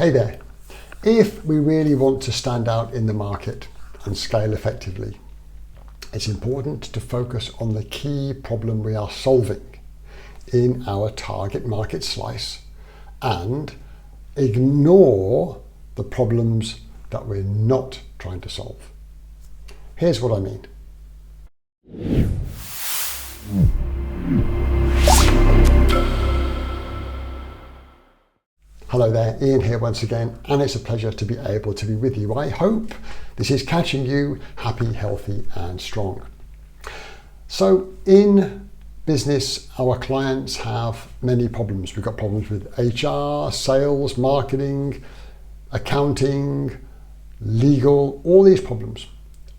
Hey there. If we really want to stand out in the market and scale effectively, it's important to focus on the key problem we are solving in our target market slice and ignore the problems that we're not trying to solve. Here's what I mean. Hello there, Ian here once again, and it's a pleasure to be able to be with you. I hope this is catching you happy, healthy, and strong. So in business, our clients have many problems. We've got problems with HR, sales, marketing, accounting, legal, all these problems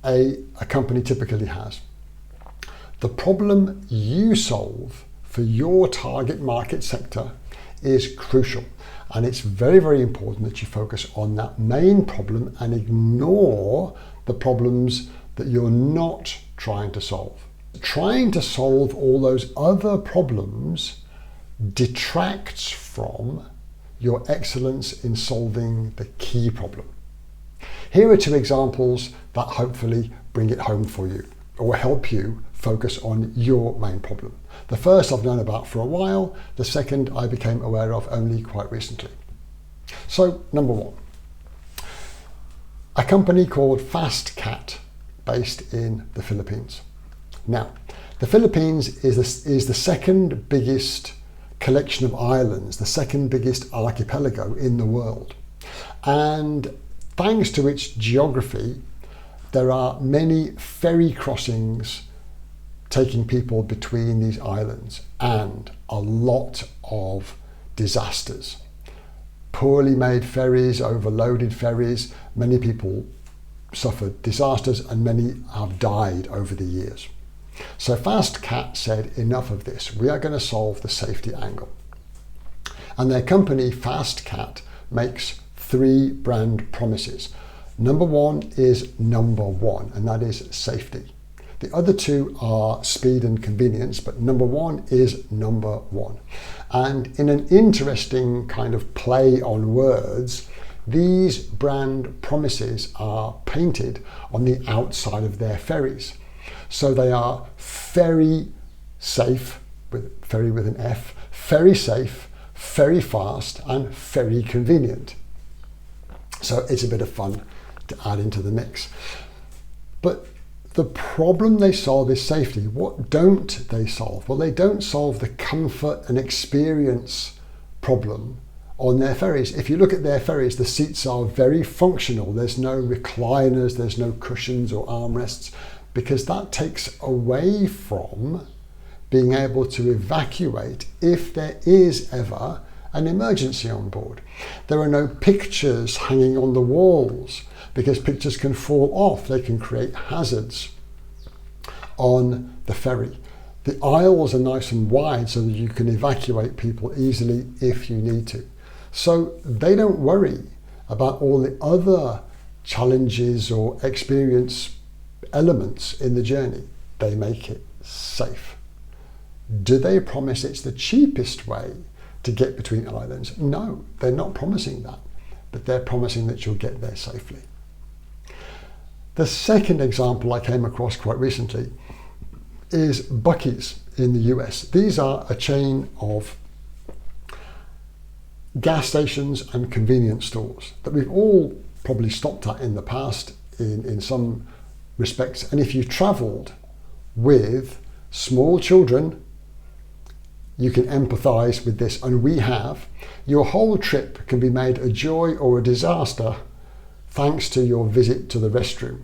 a company typically has. The problem you solve for your target market sector is crucial. And it's very, very important that you focus on that main problem and ignore the problems that you're not trying to solve. Trying to solve all those other problems detracts from your excellence in solving the key problem. Here are two examples that hopefully bring it home for you or help you focus on your main problem. The first I've known about for a while, the second I became aware of only quite recently. So, number one, a company called FastCat based in the Philippines. Now, the Philippines is the second biggest collection of islands, the second biggest archipelago in the world. And thanks to its geography, there are many ferry crossings taking people between these islands and a lot of disasters. Poorly made ferries, overloaded ferries, many people suffered disasters and many have died over the years. So FastCat said, enough of this, we are going to solve the safety angle. And their company FastCat makes three brand promises. Number one is number one, and that is safety. The other two are speed and convenience, but number one is number one. And in an interesting kind of play on words, these brand promises are painted on the outside of their ferries. So they are ferry safe, with ferry with an F, ferry safe, ferry fast, and very convenient. So it's a bit of fun to add into the mix. But the problem they solve is safety. What don't they solve? Well, they don't solve the comfort and experience problem on their ferries. If you look at their ferries, the seats are very functional. There's no recliners, there's no cushions or armrests, because that takes away from being able to evacuate if there is ever an emergency on board. There are no pictures hanging on the walls because pictures can fall off. They can create hazards on the ferry. The aisles are nice and wide so that you can evacuate people easily if you need to. So they don't worry about all the other challenges or experience elements in the journey. They make it safe. Do they promise it's the cheapest way to get between islands? No, they're not promising that, but they're promising that you'll get there safely. The second example I came across quite recently is Buc-ee's in the US. These are a chain of gas stations and convenience stores that we've all probably stopped at in the past in some respects. And if you've traveled with small children, you can empathize with this, and we have. Your whole trip can be made a joy or a disaster thanks to your visit to the restroom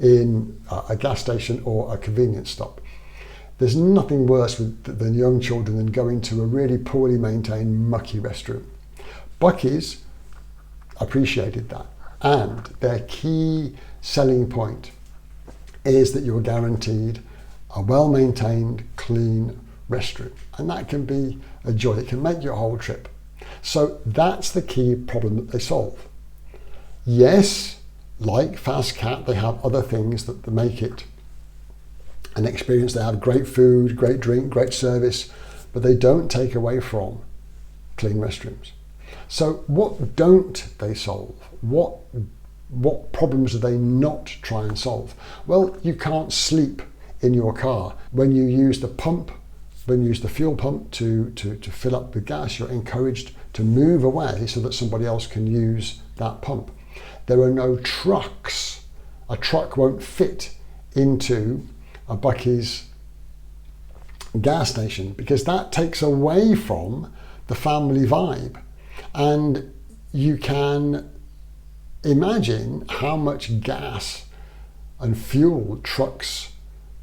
in a gas station or a convenience stop. There's nothing worse than young children than going to a really poorly maintained, mucky restroom. Buc-ee's appreciated that, and their key selling point is that you're guaranteed a well-maintained, clean restroom, and that can be a joy. It can make your whole trip. So that's the key problem that they solve. Yes, like FastCat, they have other things that make it an experience. They have great food, great drink, great service, but they don't take away from clean restrooms. So what don't they solve? What problems do they not try and solve? Well, you can't sleep in your car. When you use the pump, when you use the fuel pump to fill up the gas, you're encouraged to move away so that somebody else can use that pump. There are no trucks. A truck won't fit into a Buc-ee's gas station because that takes away from the family vibe. And you can imagine how much gas and fuel trucks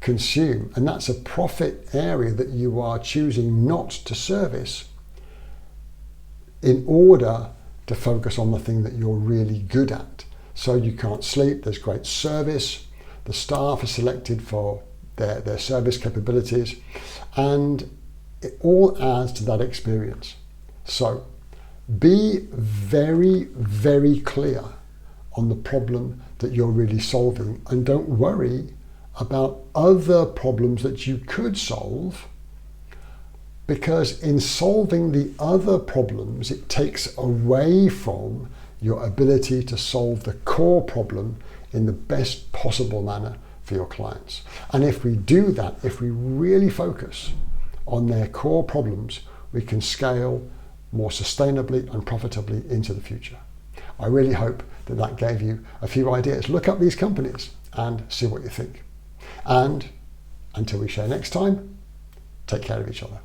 consume, and that's a profit area that you are choosing not to service in order to focus on the thing that you're really good at. So you can't sleep, there's great service, the staff are selected for their service capabilities, and it all adds to that experience. So be very, very clear on the problem that you're really solving, and don't worry about other problems that you could solve, because in solving the other problems, it takes away from your ability to solve the core problem in the best possible manner for your clients. And if we do that, if we really focus on their core problems, we can scale more sustainably and profitably into the future. I really hope that that gave you a few ideas. Look up these companies and see what you think. And until we share next time, take care of each other.